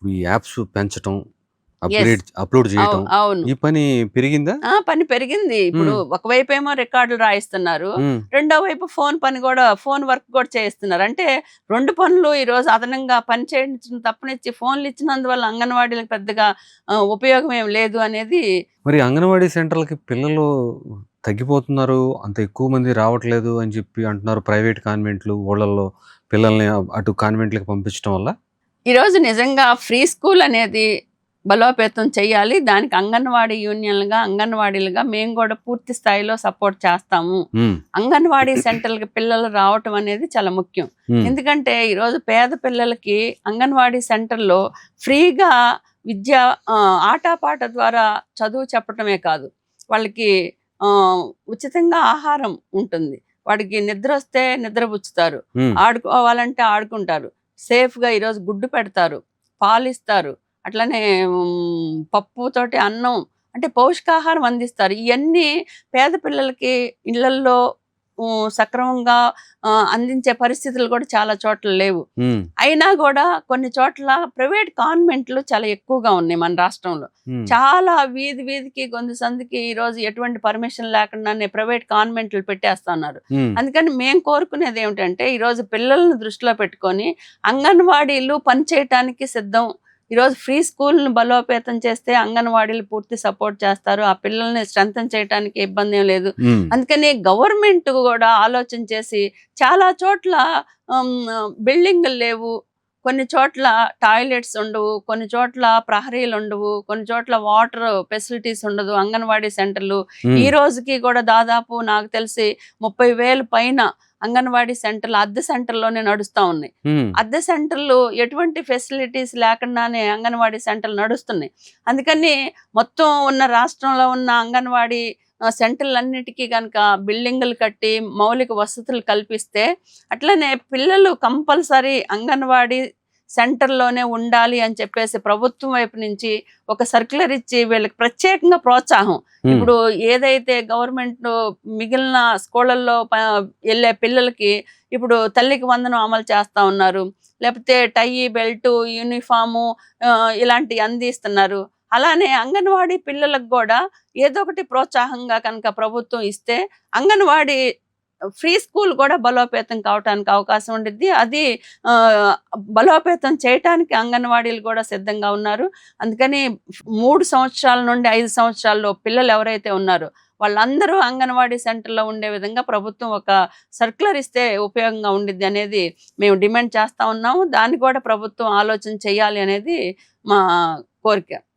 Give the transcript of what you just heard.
ఈ యాప్స్ పెంచటం, yes. Upload చేయటం, అవును. ఈ పని పెరిగిందా? పని పెరిగింది. ఇప్పుడు ఒకవైపేమో రికార్డులు రాయిస్తున్నారు. రెండో వైపు ఫోన్ వర్క్ కూడా చేయిస్తున్నారు. అంటే 2 పనులు ఈరోజు అదనంగా పని చేయించడం తప్పనిచ్చి ఫోన్లు ఇచ్చినందువల్ల అంగన్వాడీలకు పెద్దగా ఉపయోగం ఏం లేదు అనేది. మరి అంగన్వాడీ సెంటర్‌లకి పిల్లలు తగ్గిపోతున్నారు. అంత ఎక్కువ మంది రావట్లేదు అని చెప్పి అంటున్నారు. ప్రైవేట్ కాన్వెంట్‌లు ఊళ్ళల్లో పిల్లల్ని అటు కాన్వెంట్‌లకి పంపించడం వల్ల? ఈరోజు నిజంగా ఫ్రీ స్కూల్ అనేది బలోపేతం చేయాలి. దానికి అంగన్వాడీ యూనియన్‌లుగా, అంగన్వాడీలుగా మేము కూడా పూర్తి స్థాయిలో సపోర్ట్ చేస్తాము. అంగన్వాడీ సెంటర్‌లకి పిల్లలు రావటం అనేది చాలా ముఖ్యం. ఎందుకంటే ఈరోజు పేద పిల్లలకి అంగన్వాడీ సెంటర్‌లో ఫ్రీగా విద్య, ఆటపాట ద్వారా చదువు చెప్పటమే కాదు, వాళ్ళకి ఉచితంగా ఆహారం ఉంటుంది. వాడికి నిద్రొస్తే నిద్రపుచ్చుతారు. ఆడుకోవాలంటే ఆడుకుంటారు. సేఫ్‌గా ఈరోజు గుడ్డు పెడతారు, పాలిస్తారు. అట్లనే పప్పుతోటి అన్నం, అంటే పౌష్టికాహారం అందిస్తారు. ఇవన్నీ పేద పిల్లలకి ఇళ్లల్లో సక్రమంగా అందించే పరిస్థితులు కూడా చాలా చోట్ల లేవు. అయినా కూడా కొన్ని చోట్ల ప్రైవేట్ కాన్వెంట్లు చాలా ఎక్కువగా ఉన్నాయి మన రాష్ట్రంలో. చాలా వీధి వీధికి గొంతు సందుకి ఈరోజు ఎటువంటి పర్మిషన్ లేకుండానే ప్రైవేట్ కాన్వెంట్లు పెట్టేస్తున్నారు. అందుకని మేము కోరుకునేది ఏమిటంటే, ఈరోజు పిల్లల్ని దృష్టిలో పెట్టుకొని అంగన్వాడీలు పనిచేయటానికి సిద్ధం. ఈరోజు ఫ్రీ స్కూల్ను బలోపేతం చేస్తే అంగన్వాడీలు పూర్తి సపోర్ట్ చేస్తారు. ఆ పిల్లల్ని స్ట్రెంథెన్ చేయడానికి ఇబ్బంది ఏం లేదు. అందుకని గవర్నమెంట్ కూడా ఆలోచన చేసి చాలా చోట్ల బిల్డింగులు లేవు, కొన్ని చోట్ల టాయిలెట్స్ ఉండవు, కొన్ని చోట్ల ప్రహరీలు ఉండవు, కొన్ని చోట్ల వాటర్ ఫెసిలిటీస్ ఉండదు. అంగన్వాడీ సెంటర్లు ఈ రోజుకి కూడా దాదాపు నాకు తెలిసి 30,000 పైన అంగన్వాడీ సెంటర్లు అద్దె సెంటర్లోనే నడుస్తూ ఉన్నాయి. అద్దె సెంటర్లు ఎటువంటి ఫెసిలిటీస్ లేకుండానే అంగన్వాడీ సెంటర్లు నడుస్తున్నాయి. అందుకని మొత్తం ఉన్న రాష్ట్రంలో ఉన్న అంగన్వాడీ సెంటర్లన్నిటికీ కనుక బిల్డింగులు కట్టి మౌలిక వసతులు కల్పిస్తే, అట్లనే పిల్లలు కంపల్సరీ అంగన్వాడీ సెంటర్లోనే ఉండాలి అని చెప్పేసి ప్రభుత్వం వైపు నుంచి ఒక సర్క్యులర్ ఇచ్చి వీళ్ళకి ప్రత్యేకంగా ప్రోత్సాహం. ఇప్పుడు ఏదైతే గవర్నమెంట్ మిగిలిన స్కూళ్ళల్లో వెళ్ళే పిల్లలకి ఇప్పుడు తల్లికి వందనం అమలు చేస్తూ ఉన్నారు, లేకపోతే టై బెల్ట్ యూనిఫాము ఇలాంటివి అందిస్తున్నారు. అలానే అంగన్వాడీ పిల్లలకు కూడా ఏదో ఒకటి ప్రోత్సాహంగా కనుక ప్రభుత్వం ఇస్తే అంగన్వాడీ ఫ్రీ స్కూల్ కూడా బలోపేతం కావటానికి అవకాశం ఉండిద్ది. అది బలోపేతం చేయటానికి అంగన్వాడీలు కూడా సిద్ధంగా ఉన్నారు. అందుకని 3 సంవత్సరాల నుండి 5 సంవత్సరాల్లో పిల్లలు ఎవరైతే ఉన్నారో వాళ్ళందరూ అంగన్వాడీ సెంటర్లో ఉండే విధంగా ప్రభుత్వం ఒక సర్క్యులర్ ఇస్తే ఉపయోగంగా ఉండిద్ది అనేది మేము డిమాండ్ చేస్తూ ఉన్నాము. దాన్ని కూడా ప్రభుత్వం ఆలోచన చేయాలి అనేది మా కోరిక.